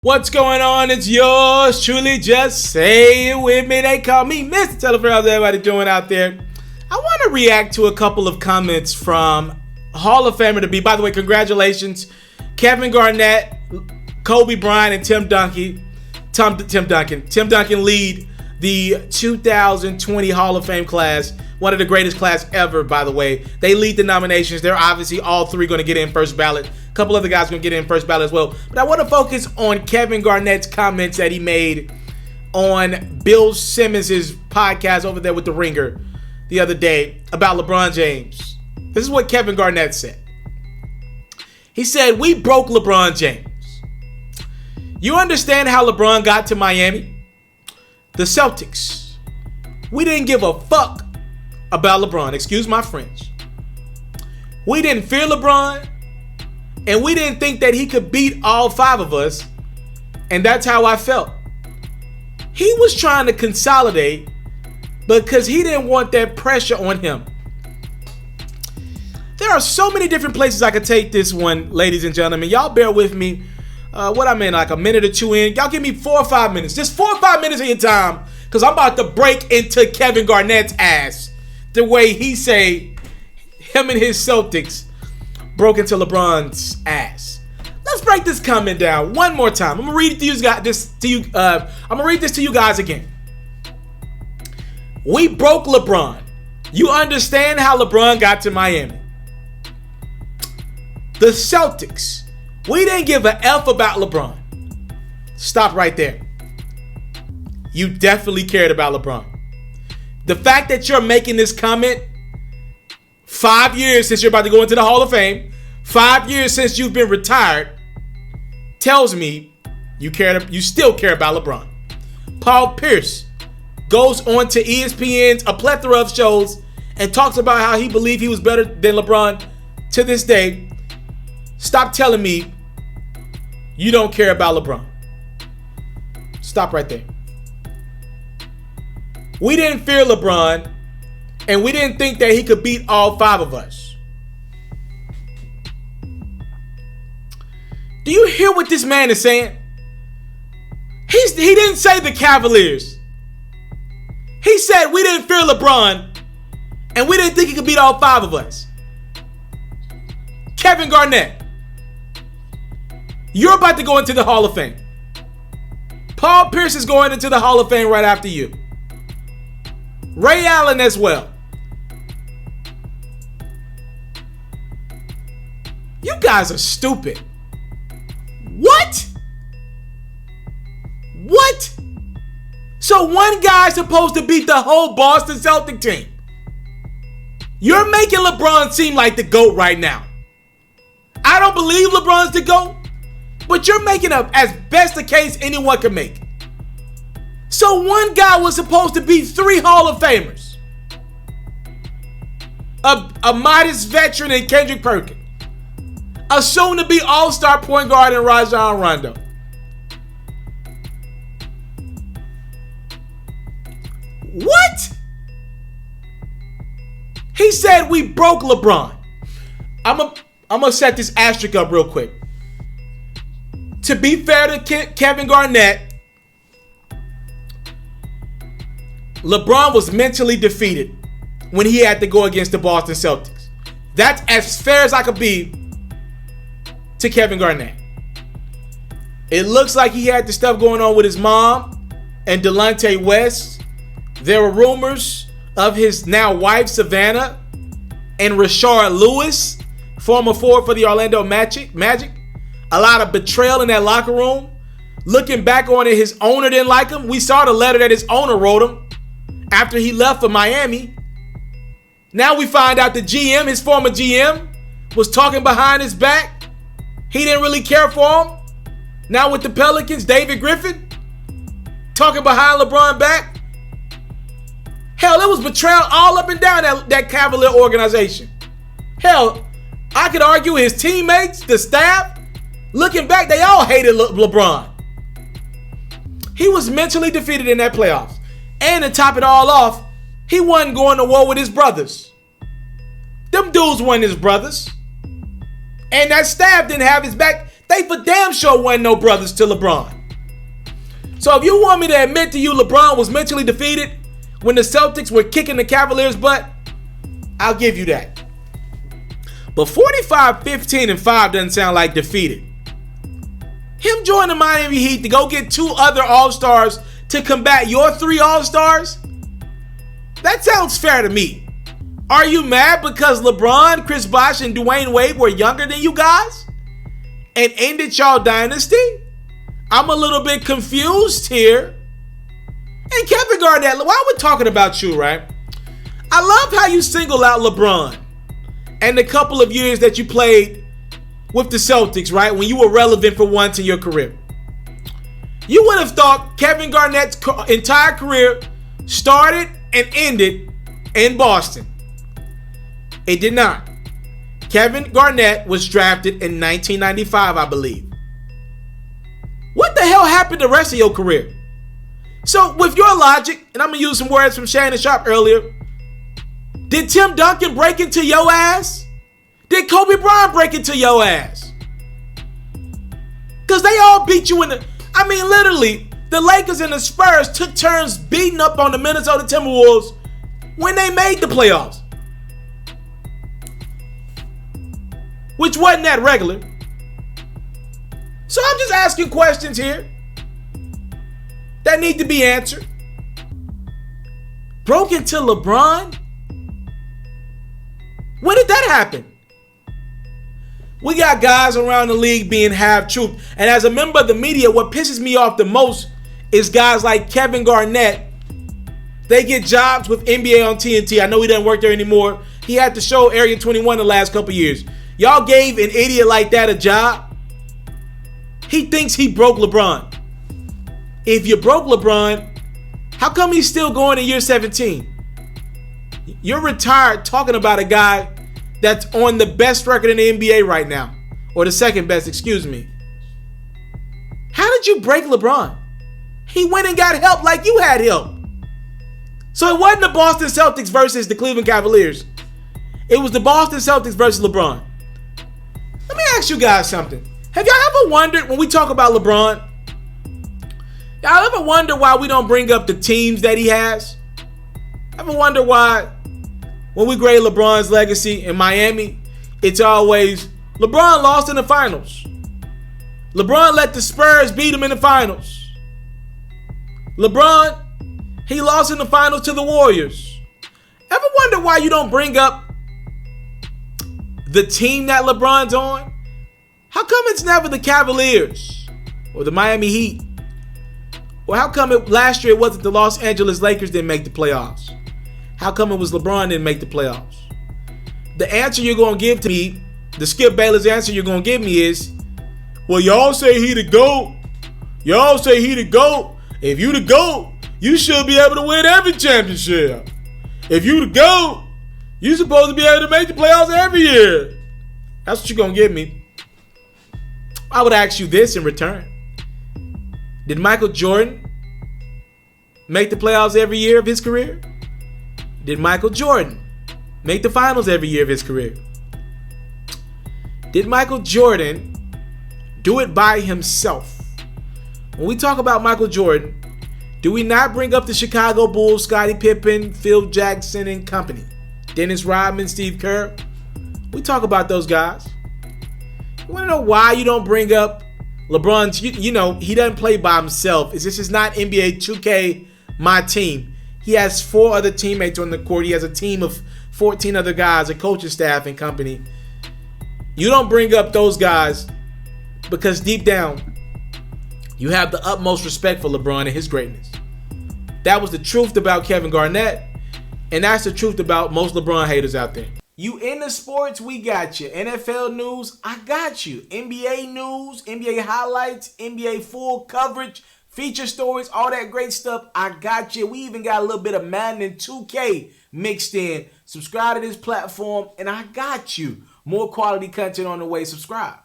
What's going on? It's yours truly. Just say it with me. They call me Mr.Taliaferro. How's everybody doing out there? I want to react to a couple of comments from Hall of Famer to be. By the way, congratulations, Kevin Garnett, Kobe Bryant, and Tim Duncan. Tim Duncan lead the 2020 Hall of Fame class. One of the greatest class ever, by the way. They lead the nominations. They're obviously all three going to get in first ballot. A couple other guys going to get in first ballot as well. But I want to focus on Kevin Garnett's comments that he made on Bill Simmons' podcast over there with The Ringer the other day about LeBron James. This is what Kevin Garnett said. He said, "We broke LeBron James. You understand how LeBron got to Miami? The Celtics. We didn't give a fuck about LeBron. Excuse my French. We didn't fear LeBron, and we didn't think that he could beat all five of us, and that's how I felt. He was trying to consolidate because he didn't want that pressure on him." There are so many different places I could take this one, ladies and gentlemen. Y'all bear with me. What I'm in, like a minute or two in. Y'all give me 4 or 5 minutes. Just 4 or 5 minutes of your time, because I'm about to break into Kevin Garnett's ass the way he say him and his Celtics broke into LeBron's ass. Let's break this comment down one more time. I'm gonna read it to you guys. I'm gonna read this to you guys again. We broke LeBron. You understand how LeBron got to Miami? The Celtics. We didn't give a F about LeBron. Stop right there. You definitely cared about LeBron. The fact that you're making this comment 5 years since you're about to go into the Hall of Fame, 5 years since you've been retired, tells me you still care about LeBron. Paul Pierce goes on to ESPN's a plethora of shows and talks about how he believed he was better than LeBron to this day. Stop telling me you don't care about LeBron. Stop right there. We didn't fear LeBron, and we didn't think that he could beat all five of us. Do you hear what this man is saying? He didn't say the Cavaliers. He said we didn't fear LeBron, and we didn't think he could beat all five of us. Kevin Garnett, you're about to go into the Hall of Fame. Paul Pierce is going into the Hall of Fame right after you. Ray Allen as well. You guys are stupid. What? What? So one guy's supposed to beat the whole Boston Celtic team. You're making LeBron seem like the GOAT right now. I don't believe LeBron's the GOAT, but you're making up as best a case anyone can make. So one guy was supposed to beat 3 Hall of Famers. A modest veteran in Kendrick Perkins. A soon-to-be all-star point guard in Rajon Rondo. What? He said we broke LeBron. I'm gonna set this asterisk up real quick. To be fair to Kevin Garnett, LeBron was mentally defeated when he had to go against the Boston Celtics. That's as fair as I could be to Kevin Garnett. It looks like he had the stuff going on with his mom and Delonte West. There were rumors of his now wife, Savannah, and Rashard Lewis, former forward for the Orlando Magic. A lot of betrayal in that locker room. Looking back on it, his owner didn't like him. We saw the letter that his owner wrote him after he left for Miami. Now we find out the GM, his former GM, was talking behind his back. He didn't really care for him. Now with the Pelicans, David Griffin talking behind LeBron back. Hell, there was betrayal all up and down that Cavalier organization. Hell, I could argue his teammates, the staff, looking back, they all hated LeBron. He was mentally defeated in that playoffs. And to top it all off, he wasn't going to war with his brothers. Them dudes weren't his brothers. And that staff didn't have his back. They for damn sure weren't no brothers to LeBron. So if you want me to admit to you LeBron was mentally defeated when the Celtics were kicking the Cavaliers' butt, I'll give you that. But 45, 15, and 5 doesn't sound like defeated. Him joining the Miami Heat to go get 2 other All-Stars to combat your 3 All-Stars? That sounds fair to me. Are you mad because LeBron, Chris Bosh, and Dwayne Wade were younger than you guys and ended y'all dynasty? I'm a little bit confused here. And Kevin Garnett, while we're talking about you, right? I love how you single out LeBron and the couple of years that you played with the Celtics, right? When you were relevant for once in your career. You would have thought Kevin Garnett's entire career started and ended in Boston. It did not. Kevin Garnett was drafted in 1995, I believe. What the hell happened the rest of your career? So with your logic, and I'm going to use some words from Shannon Sharp earlier, did Tim Duncan break into your ass? Did Kobe Bryant break into your ass? Because they all beat you in the... I mean, literally, the Lakers and the Spurs took turns beating up on the Minnesota Timberwolves when they made the playoffs. Which wasn't that regular. So I'm just asking questions here that need to be answered. Broke into LeBron? When did that happen? We got guys around the league being half-truth. And as a member of the media, what pisses me off the most is guys like Kevin Garnett. They get jobs with NBA on TNT. I know he doesn't work there anymore. He had to show Area 21 the last couple years. Y'all gave an idiot like that a job? He thinks he broke LeBron. If you broke LeBron, how come he's still going in year 17? You're retired talking about a guy that's on the best record in the NBA right now. Or the second best, excuse me. How did you break LeBron? He went and got help like you had help. So it wasn't the Boston Celtics versus the Cleveland Cavaliers. It was the Boston Celtics versus LeBron. Let me ask you guys something. Have y'all ever wondered when we talk about LeBron? Y'all ever wonder why we don't bring up the teams that he has? Ever wonder why when we grade LeBron's legacy in Miami, it's always LeBron lost in the finals. LeBron let the Spurs beat him in the finals. LeBron, he lost in the finals to the Warriors. Ever wonder why you don't bring up the team that LeBron's on? How come it's never the Cavaliers or the Miami Heat? Or how come last year it wasn't the Los Angeles Lakers didn't make the playoffs? How come it was LeBron didn't make the playoffs? The answer you're going to give to me, the Skip Bayless answer you're going to give me is, well, y'all say he the GOAT. Y'all say he the GOAT. If you the GOAT, you should be able to win every championship. If you the GOAT, you supposed to be able to make the playoffs every year. That's what you're going to give me. I would ask you this in return. Did Michael Jordan make the playoffs every year of his career? Did Michael Jordan make the finals every year of his career? Did Michael Jordan do it by himself? When we talk about Michael Jordan, do we not bring up the Chicago Bulls, Scottie Pippen, Phil Jackson and company? Dennis Rodman, Steve Kerr? We talk about those guys. You want to know why you don't bring up LeBron's, you know, he doesn't play by himself. This is not NBA 2K, my team. He has 4 other teammates on the court. He has a team of 14 other guys, a coaching staff and company. You don't bring up those guys because deep down, you have the utmost respect for LeBron and his greatness. That was the truth about Kevin Garnett, and that's the truth about most LeBron haters out there. You into sports, we got you. NFL news, I got you. NBA news, NBA highlights, NBA full coverage, feature stories, all that great stuff, I got you. We even got a little bit of Madden and 2K mixed in. Subscribe to this platform, and I got you. More quality content on the way. Subscribe.